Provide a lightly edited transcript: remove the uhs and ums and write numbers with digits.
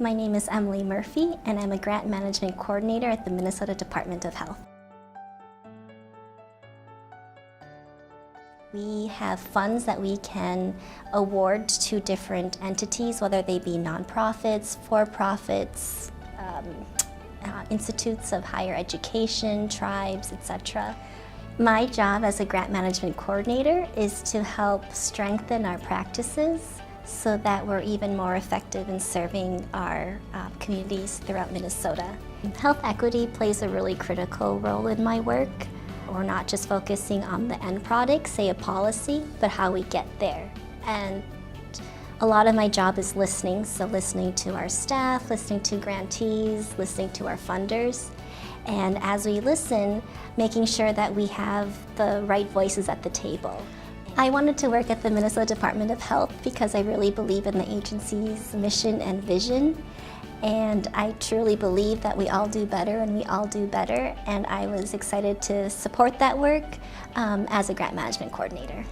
My name is Emily Murphy, and I'm a Grant Management Coordinator at the Minnesota Department of Health. We have funds that we can award to different entities, whether they be nonprofits, for-profits, institutes of higher education, tribes, etc. My job as a Grant Management Coordinator is to help strengthen our practices so that we're even more effective in serving our communities throughout Minnesota. Health equity plays a really critical role in my work. We're not just focusing on the end product, say a policy, but how we get there. And a lot of my job is listening, so listening to our staff, listening to grantees, listening to our funders. And as we listen, making sure that we have the right voices at the table. I wanted to work at the Minnesota Department of Health because I really believe in the agency's mission and vision. And I truly believe that we all do better and we all do better. And I was excited to support that work as a Grant Management Coordinator.